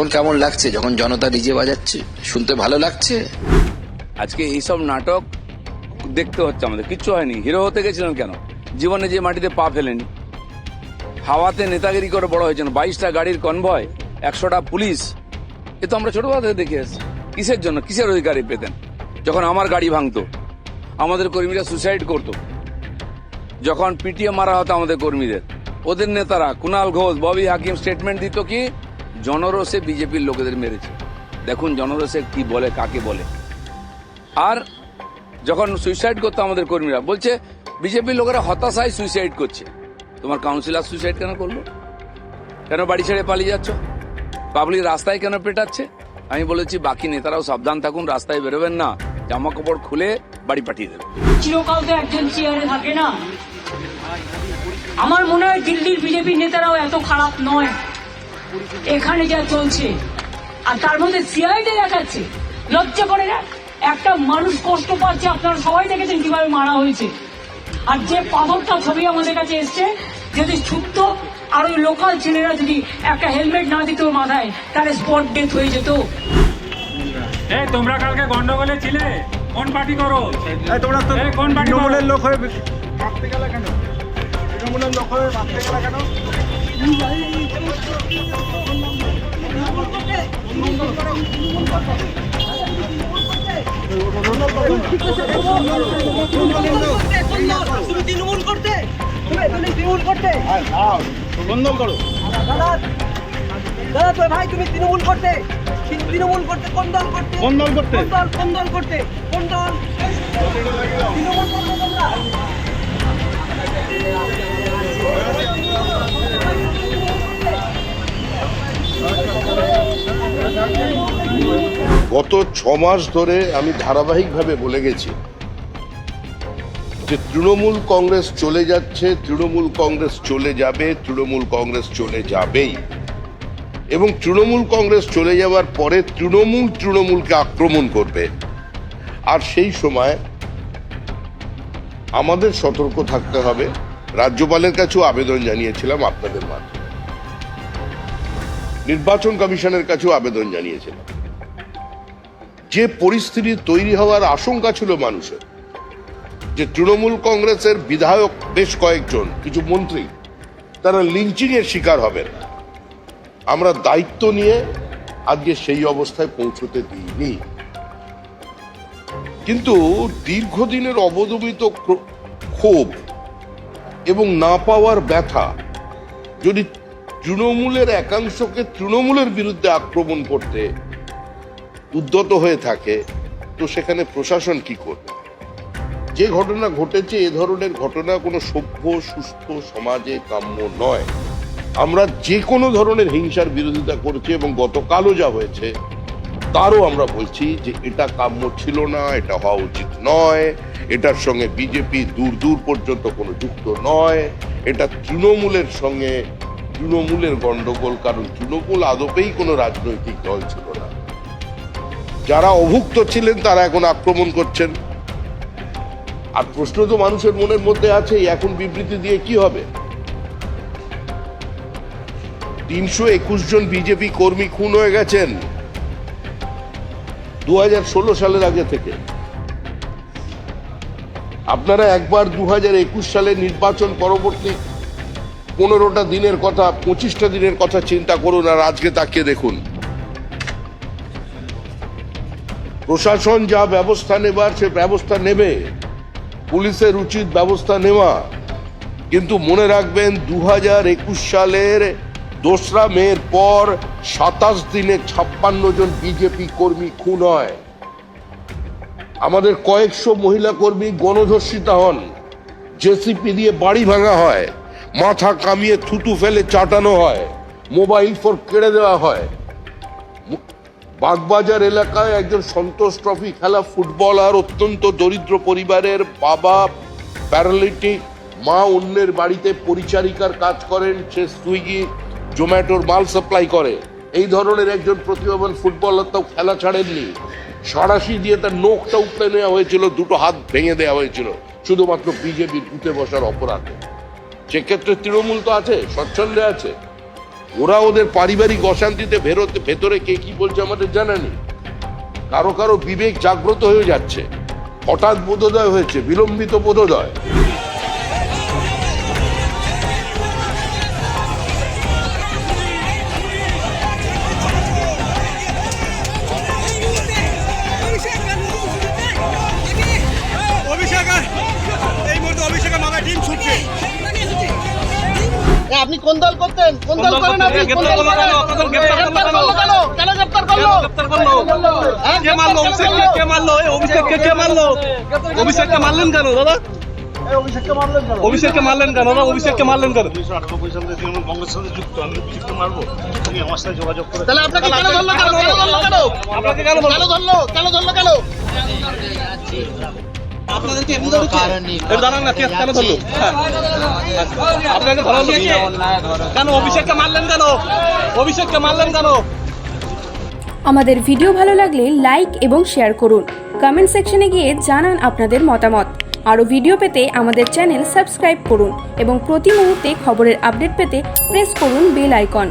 এখন কেমন লাগছে যখন জনতা ডিজে বাজাচ্ছে? শুনতে ভালো লাগছে? আজকে এইসব নাটক দেখতে হচ্ছে আমাদের, কিচ্ছু হয়নি। হিরো হতে গেছিলেন কেন? জীবনে যে মাটিতে পা ফেলেনি, হাওয়াতে নেতাগিরি করে বড় হয়েছেন। 22টা গাড়ির কনভয়, 100টা পুলিশ, এ তো আমরা ছোটবেলা থেকে দেখে এসেছি। কিসের জন্য, কিসের অধিকারী পেতেন? যখন আমার গাড়ি ভাঙতো, আমাদের কর্মীরা সুসাইড করত, যখন পিটিয়ে মারা হতো আমাদের কর্মীদের, ওদের নেতারা কুণাল ঘোষ, ববি হাকিম স্টেটমেন্ট দিত কি জনরোষে বিজেপির লোকেদের মেরেছে। দেখুন জনরোষে কি বলে, কাকে বলে। আর যখন সুইসাইড করতো আমাদের কর্মীরা, বলছে বিজেপির লোকেরা হতাশায় সুইসাইড করছে। তোমার কাউন্সিলর সুইসাইড কেন করলো? কেন বাড়ি ছেড়ে পালিয়ে যাচ্ছ? পাবলিক রাস্তায় কেন পেটাচ্ছে? আমি বলেছি বাকি নেতারাও সাবধান থাকুন, রাস্তায় বেরোবেন না, জামা কাপড় খুলে বাড়ি পাঠিয়ে দেবেন। চিরকাল তো একজন চেয়ারে থাকে না। আমার মনে হয় দিল্লির বিজেপি নেতারাও এত খারাপ নয় এখানে যা চলছে। আর তার মধ্যে সিআইডি দেখাচ্ছে, লজ্জা করে না? একটা মানুষ কষ্ট পাচ্ছে, আপনারা সবাই দেখেছেন কিভাবে মারা হয়েছে। আর যে পাথরটা ছবি আমাদের কাছে এসছে, যদি ছুটত আর ওই লোকাল ছেলেরা যদি একটা হেলমেট না দিত মাথায়, তাহলে স্পট ডেথ হয়ে যেত। তোমরা কালকে গন্ডগোলে ছিলে, কোন পার্টি করো? তোমরা তো কোন পার্টি তৃণমূলের লোক হয়ে ভাবতে গেলে কেন? তৃণমূলের লোক হয়ে ভাবতে গেলে কেন? তুমি তৃণমূল করতে, তুমি তৃণমূল করতে বন্ধন করো দাদা। তো ভাই তুমি তৃণমূল করতে, তৃণমূল করতে কোন দল করতে? কোন দল করতে? কোন দল করতে? কোন দল? তৃণমূল করতে তোমরা। গত 6 মাস ধরে আমি ধারাবাহিকভাবে বলে গেছি যে তৃণমূল কংগ্রেস চলে যাচ্ছে, তৃণমূল কংগ্রেস চলে যাবে, তৃণমূল কংগ্রেস চলে যাবেই। এবং তৃণমূল কংগ্রেস চলে যাওয়ার পরে তৃণমূলকে আক্রমণ করবে। আর সেই সময় আমাদের সতর্ক থাকতে হবে। রাজ্যপালের কাছেও আবেদন জানিয়েছিলাম আপনাদের মাধ্যমে, নির্বাচন কমিশনের কাছেও আবেদন জানিয়েছিলাম। যে পরিস্থিতি তৈরি হওয়ার আশঙ্কা ছিল মানুষের, যে তৃণমূল কংগ্রেসের বিধায়ক বেশ কয়েকজন, কিছু মন্ত্রী, তারা লিঞ্চিং এর শিকার হবেন, আমরা দায়িত্ব নিয়ে আজকে সেই অবস্থায় পৌঁছতে দিইনি। কিন্তু দীর্ঘদিনের অবদমিত ক্ষোভ এবং না পাওয়ার ব্যথা যদি তৃণমূলের একাংশকে তৃণমূলের বিরুদ্ধে আক্রমণ করতে উদ্যত হয়ে থাকে, তো সেখানে প্রশাসন কি করবে? যে ঘটনা ঘটেছে, এ ধরনের ঘটনা কোনো সভ্য সুস্থ সমাজে কাম্য নয়। আমরা যে কোনো ধরনের হিংসার বিরোধিতা করছি এবং গতকালও যা হয়েছে তারও আমরা বলছি যে এটা কাম্য ছিল না, এটা হওয়া উচিত নয়, এটার সঙ্গে বিজেপি দূর দূর পর্যন্ত কোনো যুক্ত নয়, এটা তৃণমূলের সঙ্গে তৃণমূলের গন্ডগোল, কারণ তৃণমূল আদপেই কোনো রাজনৈতিক দল ছিল না। যারা অভুক্ত ছিলেন তারা এখন আক্রমণ করছেন। আর প্রশ্ন তো মানুষের মনের মধ্যে আছে, এখন বিবৃতি দিয়ে কি হবে? 321 জন বিজেপি কর্মী খুন হয়ে গেছেন 2016 সালের আগে থেকে। আপনারা একবার 2021 সালের নির্বাচন পরবর্তী 15টা দিনের কথা, 25টা দিনের কথা চিন্তা করুন, আর আজকে তাকিয়ে দেখুন। প্রশাসন যা ব্যবস্থা নেবার সে ব্যবস্থা নেবে, পুলিশের উচিত ব্যবস্থা নেওয়া। কিন্তু মনে রাখবেন 2021 সালের 2রা মের পর 27 দিনে 56 জন বিজেপি কর্মী খুন হয়। আমাদের কয়েকশো মহিলা কর্মী গণধর্ষিতা হন, জেসিপি দিয়ে বাড়ি ভাঙা হয়, মাথা কামিয়ে থুতু ফেলে চাটানো হয়, মোবাইল ফোন কেড়ে দেওয়া হয়। বাগবাজার এলাকায় একজন সন্তোষ ট্রফি খেলা ফুটবলার, অত্যন্ত দরিদ্র পরিবারের বাবা, প্যারালিটিক মা, অন্যের বাড়িতে পরিচারিকার কাজ করেন, সে সুইগি জোম্যাটোর মাল সাপ্লাই করে। এই ধরনের একজন প্রতিভাবান ফুটবলার তাও খেলা ছাড়েননি, সাঁড়াশি দিয়ে তার নোখটা উপড়ে নেওয়া হয়েছিল, 2টো হাত ভেঙে দেওয়া হয়েছিল শুধুমাত্র বিজেপির বুথে বসার অপরাধে। সেক্ষেত্রে তৃণমূল তো আছে, স্বচ্ছন্দে আছে। ওরা ওদের পারিবারিক অশান্তিতে ভেতরে কে কি বলছে আমাদের জানা নেই। কারো কারো বিবেক জাগ্রত হয়ে যাচ্ছে, হঠাৎ বোধোদয় হয়েছে, বিলম্বিত বোধোদয়। আপনি কোন দল করতেন? কোন দল করেন আপনি? কোন দল করেন? গ্রেফতার করলো কেন? কেন গ্রেফতার করলো? কে মারলো? অভিষেককে কে মারলো? অভিষেককে কে মারলো? অভিষেককে মারলেন কেন দাদা? অভিষেককে মারলেন কেন? অভিষেককে মারলেন কেন দাদা? অভিষেককে মারলেন কেন? 1998 সালে তৃণমূল কংগ্রেসের সাথে যুক্ত, আমি অভিষেককে মারবো? তুমি আমার সাথে যোগাযোগ করে তাহলে আপনাকে কেন ধরলো কেন? কেন ধরলো কেন? আপনাকে কেন কেন ধরলো? কেন ধরলো কেন? আপনাদেরকে এমনি ধরেছে? দাঁড়ান না, কেন ধরলো? আপনাকে ধরা হলো কেন? অভিষেককে মারলেন কেন? অভিষেককে মারলেন কেন? আমাদের ভিডিও ভালো লাগলে লাইক এবং শেয়ার করুন। কমেন্ট সেকশনে গিয়ে জানান আপনাদের মতামত। আরও ভিডিও পেতে আমাদের চ্যানেল সাবস্ক্রাইব করুন এবং প্রতি মুহূর্তে খবরের আপডেট পেতে প্রেস করুন বেল আইকন।